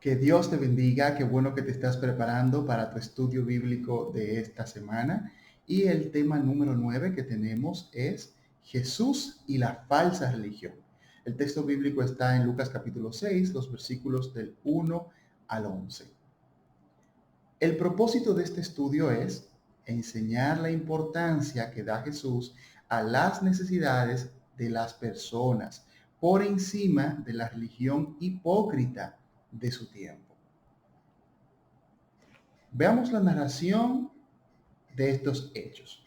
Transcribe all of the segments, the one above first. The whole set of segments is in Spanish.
Que Dios te bendiga, qué bueno que te estás preparando para tu estudio bíblico de esta semana. Y el tema número 9 que tenemos es Jesús y la falsa religión. El texto bíblico está en Lucas capítulo 6, los versículos del 1 al 11. El propósito de este estudio es enseñar la importancia que da Jesús a las necesidades de las personas por encima de la religión hipócrita de su tiempo. Veamos la narración de estos hechos.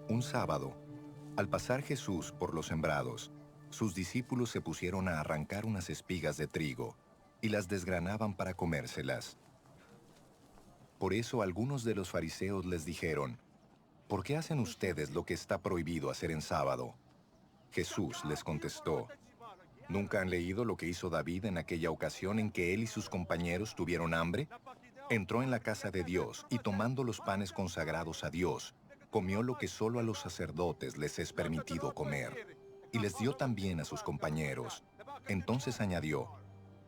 Un sábado, al pasar Jesús por los sembrados, sus discípulos se pusieron a arrancar unas espigas de trigo y las desgranaban para comérselas. Por eso algunos de los fariseos les dijeron: ¿por qué hacen ustedes lo que está prohibido hacer en sábado? Jesús les contestó: ¿nunca han leído lo que hizo David en aquella ocasión en que él y sus compañeros tuvieron hambre? Entró en la casa de Dios y tomando los panes consagrados a Dios, comió lo que solo a los sacerdotes les es permitido comer, y les dio también a sus compañeros. Entonces añadió: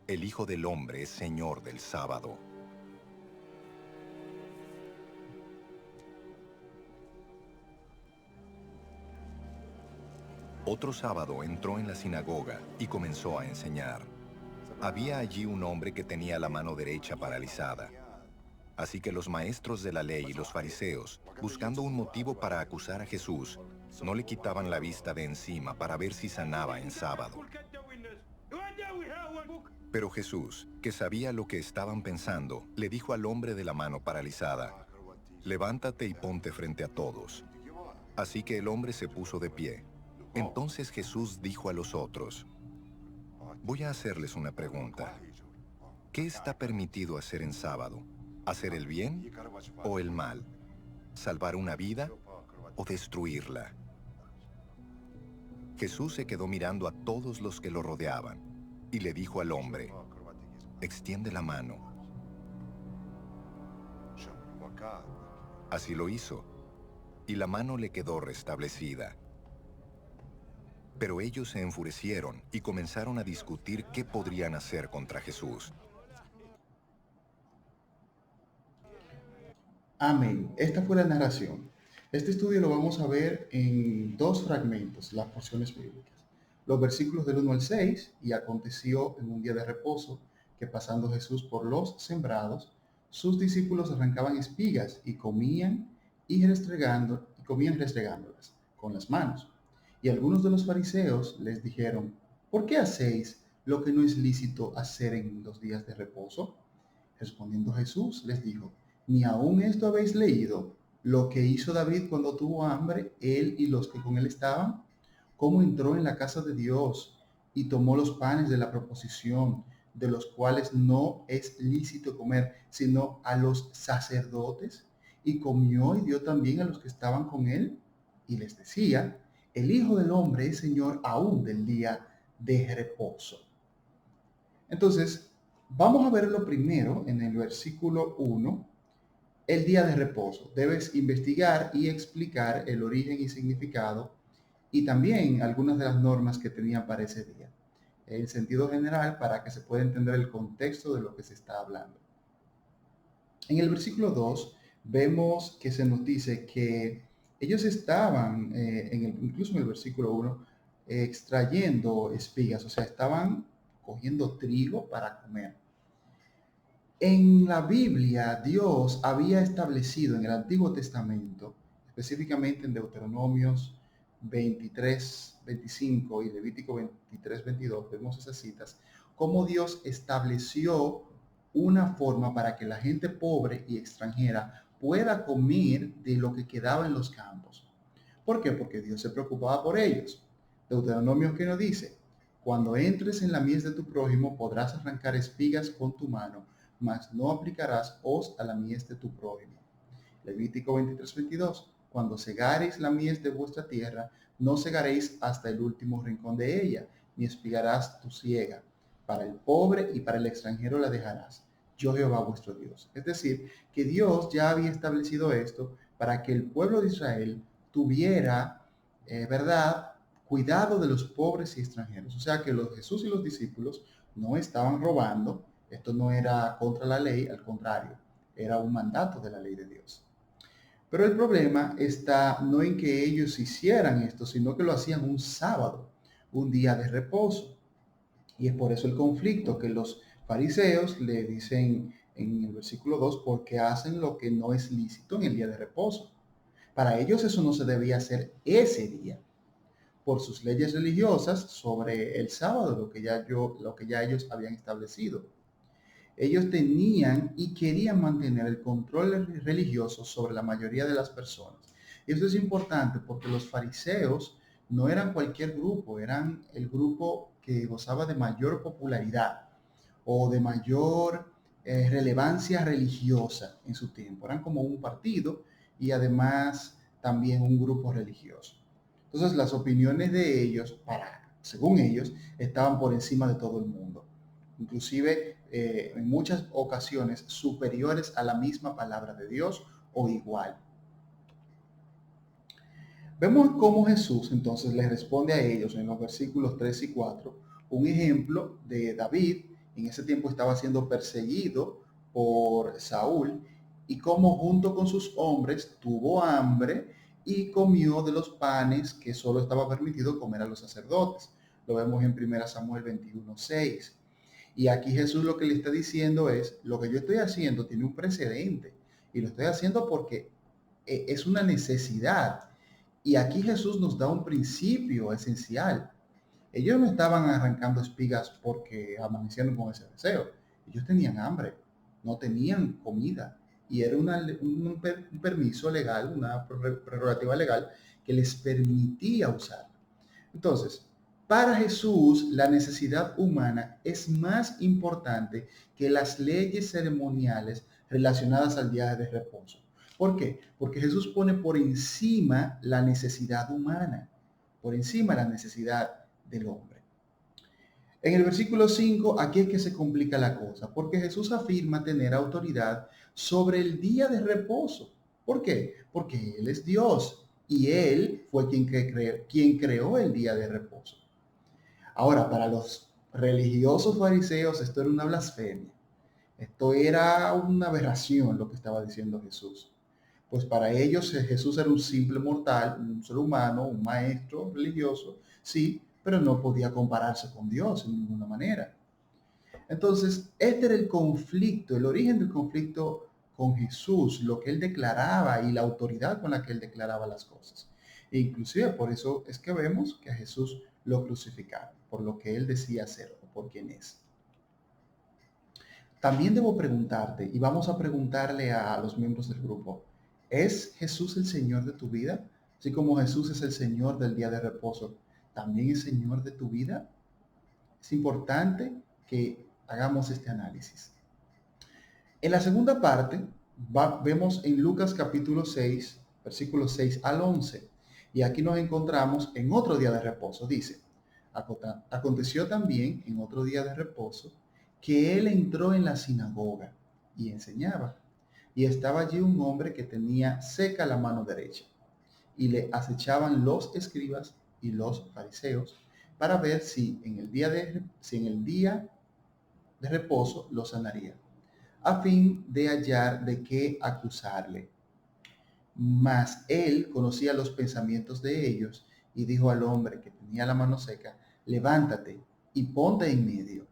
el Hijo del Hombre es Señor del sábado. Otro sábado entró en la sinagoga y comenzó a enseñar. Había allí un hombre que tenía la mano derecha paralizada. Así que los maestros de la ley y los fariseos, buscando un motivo para acusar a Jesús, no le quitaban la vista de encima para ver si sanaba en sábado. Pero Jesús, que sabía lo que estaban pensando, le dijo al hombre de la mano paralizada: levántate y ponte frente a todos. Así que el hombre se puso de pie. Entonces Jesús dijo a los otros: voy a hacerles una pregunta. ¿Qué está permitido hacer en sábado? ¿Hacer el bien o el mal? ¿Salvar una vida o destruirla? Jesús se quedó mirando a todos los que lo rodeaban y le dijo al hombre: extiende la mano. Así lo hizo, y la mano le quedó restablecida. Pero ellos se enfurecieron y comenzaron a discutir qué podrían hacer contra Jesús. Amén. Esta fue la narración. Este estudio lo vamos a ver en dos fragmentos, las porciones bíblicas. Los versículos del 1 al 6, y aconteció en un día de reposo que pasando Jesús por los sembrados, sus discípulos arrancaban espigas y comían restregándolas con las manos. Y algunos de los fariseos les dijeron: ¿por qué hacéis lo que no es lícito hacer en los días de reposo? Respondiendo Jesús les dijo: ¿ni aun esto habéis leído, lo que hizo David cuando tuvo hambre, él y los que con él estaban? ¿Cómo entró en la casa de Dios y tomó los panes de la proposición, de los cuales no es lícito comer, sino a los sacerdotes? Y comió y dio también a los que estaban con él. Y les decía: el Hijo del Hombre es Señor aún del día de reposo. Entonces, vamos a verlo primero en el versículo 1, el día de reposo. Debes investigar y explicar el origen y significado y también algunas de las normas que tenían para ese día. En sentido general, para que se pueda entender el contexto de lo que se está hablando. En el versículo 2 vemos que se nos dice que ellos estaban, incluso en el versículo 1, extrayendo espigas, o sea, estaban cogiendo trigo para comer. En la Biblia, Dios había establecido en el Antiguo Testamento, específicamente en Deuteronomios 23:25 y Levítico 23:22, vemos esas citas, cómo Dios estableció una forma para que la gente pobre y extranjera pueda comer de lo que quedaba en los campos. ¿Por qué? Porque Dios se preocupaba por ellos. Deuteronomio que nos dice: cuando entres en la mies de tu prójimo podrás arrancar espigas con tu mano, mas no aplicarás hoz a la mies de tu prójimo. Levítico 23:22. Cuando segareis la mies de vuestra tierra, no segaréis hasta el último rincón de ella, ni espigarás tu siega. Para el pobre y para el extranjero la dejarás. yo Jehová vuestro Dios. Es decir, que Dios ya había establecido esto para que el pueblo de Israel tuviera, ¿verdad?, cuidado de los pobres y extranjeros. O sea que Jesús y los discípulos no estaban robando, esto no era contra la ley, al contrario, era un mandato de la ley de Dios. Pero el problema está no en que ellos hicieran esto, sino que lo hacían un sábado, un día de reposo. Y es por eso el conflicto que los fariseos le dicen en el versículo 2, porque hacen lo que no es lícito en el día de reposo. Para ellos eso no se debía hacer ese día, por sus leyes religiosas sobre el sábado, lo que ya ellos habían establecido. Ellos tenían y querían mantener el control religioso sobre la mayoría de las personas. Y eso es importante porque los fariseos no eran cualquier grupo, eran el grupo que gozaba de mayor popularidad o de mayor relevancia religiosa en su tiempo. Eran como un partido y además también un grupo religioso. Entonces las opiniones de ellos, según ellos, estaban por encima de todo el mundo, inclusive en muchas ocasiones superiores a la misma palabra de Dios o igual. Vemos cómo Jesús entonces les responde a ellos en los versículos 3 y 4, un ejemplo de David. En ese tiempo estaba siendo perseguido por Saúl y cómo junto con sus hombres tuvo hambre y comió de los panes que solo estaba permitido comer a los sacerdotes. Lo vemos en 1 Samuel 21:6. Y aquí Jesús lo que le está diciendo es, lo que yo estoy haciendo tiene un precedente y lo estoy haciendo porque es una necesidad. Y aquí Jesús nos da un principio esencial. Ellos no estaban arrancando espigas porque amanecieron con ese deseo. Ellos tenían hambre, no tenían comida. Y era un permiso legal, una prerrogativa legal que les permitía usar. Entonces, para Jesús, la necesidad humana es más importante que las leyes ceremoniales relacionadas al día de reposo. ¿Por qué? Porque Jesús pone por encima la necesidad humana, por encima la necesidad del hombre. En el versículo 5, aquí es que se complica la cosa, porque Jesús afirma tener autoridad sobre el día de reposo. ¿Por qué? Porque Él es Dios y Él fue quien creó el día de reposo. Ahora, para los religiosos fariseos esto era una blasfemia. Esto era una aberración lo que estaba diciendo Jesús. Pues para ellos Jesús era un simple mortal, un ser humano, un maestro religioso, sí, pero no podía compararse con Dios en ninguna manera. Entonces, este era el conflicto, el origen del conflicto con Jesús, lo que él declaraba y la autoridad con la que él declaraba las cosas. E inclusive por eso es que vemos que a Jesús lo crucificaron, por lo que él decía ser o por quien es. También debo preguntarte, y vamos a preguntarle a los miembros del grupo, ¿es Jesús el Señor de tu vida? Así como Jesús es el Señor del día de reposo, ¿también es Señor de tu vida? Es importante que hagamos este análisis. En la segunda parte, vemos en Lucas capítulo 6, versículos 6 al 11, y aquí nos encontramos en otro día de reposo. Dice, aconteció también en otro día de reposo que él entró en la sinagoga y enseñaba. Y estaba allí un hombre que tenía seca la mano derecha. Y le acechaban los escribas y los fariseos para ver si en el día de reposo lo sanaría, a fin de hallar de qué acusarle. Mas él conocía los pensamientos de ellos y dijo al hombre que tenía la mano seca, levántate y ponte en medio.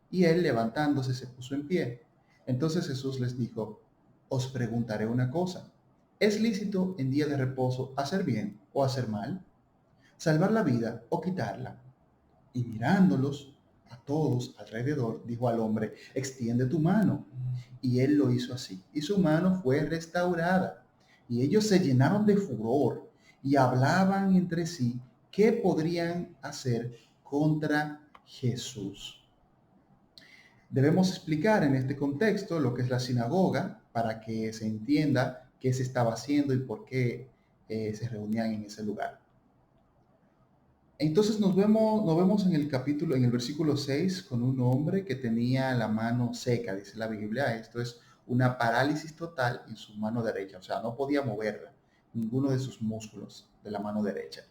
Y él levantándose se puso en pie. Entonces Jesús les dijo, os preguntaré una cosa. ¿Es lícito en día de reposo hacer bien o hacer mal? ¿Salvar la vida o quitarla? Y mirándolos a todos alrededor, dijo al hombre, extiende tu mano. Y él lo hizo así. Y su mano fue restaurada. Y ellos se llenaron de furor y hablaban entre sí qué podrían hacer contra Jesús. Debemos explicar en este contexto lo que es la sinagoga para que se entienda qué se estaba haciendo y por qué se reunían en ese lugar. Entonces nos vemos en el capítulo, en el versículo 6, con un hombre que tenía la mano seca, dice la Biblia. Esto es una parálisis total en su mano derecha, o sea, no podía moverla, ninguno de sus músculos de la mano derecha.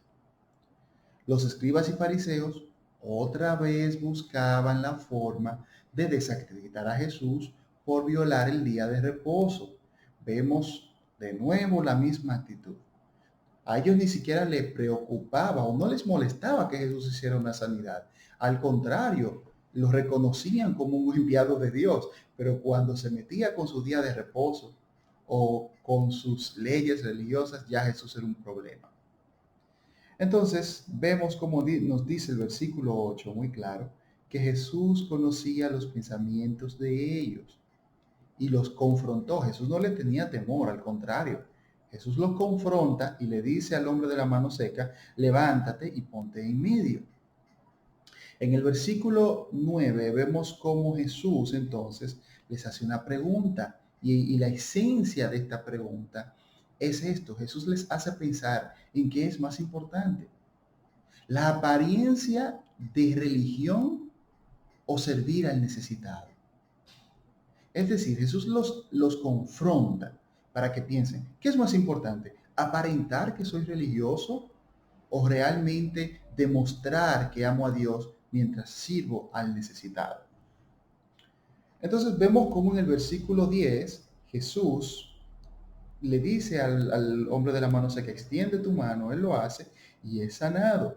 Los escribas y fariseos otra vez buscaban la forma de desacreditar a Jesús por violar el día de reposo. Vemos de nuevo la misma actitud. A ellos ni siquiera les preocupaba o no les molestaba que Jesús hiciera una sanidad. Al contrario, lo reconocían como un enviado de Dios, pero cuando se metía con su día de reposo o con sus leyes religiosas, ya Jesús era un problema. Entonces, vemos como nos dice el versículo 8 muy claro, que Jesús conocía los pensamientos de ellos y los confrontó. Jesús no le tenía temor, al contrario. Jesús los confronta y le dice al hombre de la mano seca, levántate y ponte en medio. En el versículo 9 vemos cómo Jesús entonces les hace una pregunta y la esencia de esta pregunta es esto. Jesús les hace pensar en qué es más importante, la apariencia de religión o servir al necesitado. Es decir, Jesús los confronta para que piensen, ¿qué es más importante? ¿Aparentar que soy religioso o realmente demostrar que amo a Dios mientras sirvo al necesitado? Entonces vemos cómo en el versículo 10 Jesús le dice al hombre de la mano seca, extiende tu mano, él lo hace y es sanado.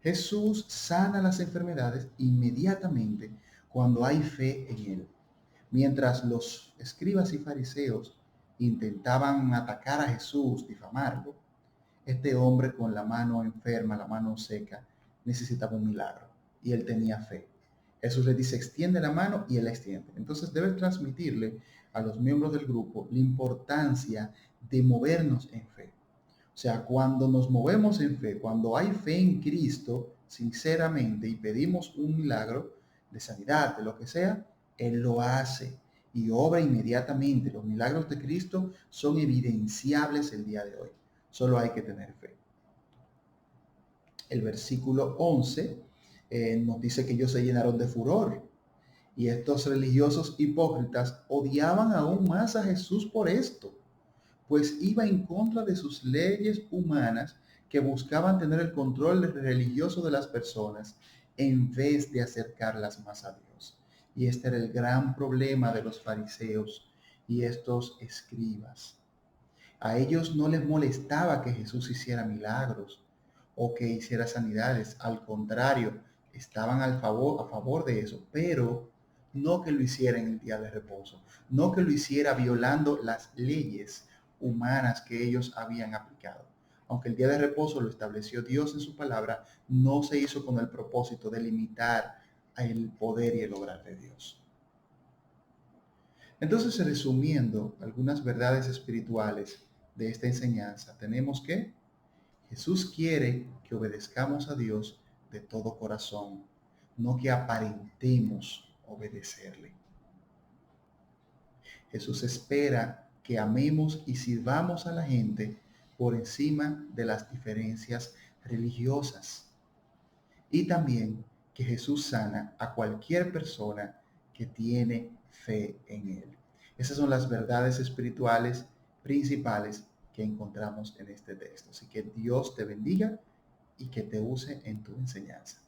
Jesús sana las enfermedades inmediatamente cuando hay fe en él. Mientras los escribas y fariseos intentaban atacar a Jesús, difamarlo, este hombre con la mano enferma, la mano seca, necesitaba un milagro y él tenía fe. Jesús le dice, extiende la mano y él la extiende. Entonces debe transmitirle a los miembros del grupo la importancia de movernos en fe. O sea, cuando nos movemos en fe, cuando hay fe en Cristo, sinceramente, y pedimos un milagro de sanidad, de lo que sea, Él lo hace y obra inmediatamente. Los milagros de Cristo son evidenciables el día de hoy. Solo hay que tener fe. El versículo 11 nos dice que ellos se llenaron de furor. Y estos religiosos hipócritas odiaban aún más a Jesús por esto, pues iba en contra de sus leyes humanas que buscaban tener el control religioso de las personas en vez de acercarlas más a Dios. Y este era el gran problema de los fariseos y estos escribas. A ellos no les molestaba que Jesús hiciera milagros o que hiciera sanidades. Al contrario, estaban a favor de eso, pero no que lo hiciera en el día de reposo, no que lo hiciera violando las leyes humanas que ellos habían aplicado. Aunque el día de reposo lo estableció Dios en su palabra, no se hizo con el propósito de limitar el poder y el obrar de Dios. Entonces, resumiendo algunas verdades espirituales de esta enseñanza, tenemos que Jesús quiere que obedezcamos a Dios de todo corazón, no que aparentemos obedecerle. Jesús espera que amemos y sirvamos a la gente por encima de las diferencias religiosas. Y también que Jesús sana a cualquier persona que tiene fe en Él. Esas son las verdades espirituales principales que encontramos en este texto. Así que Dios te bendiga y que te use en tu enseñanza.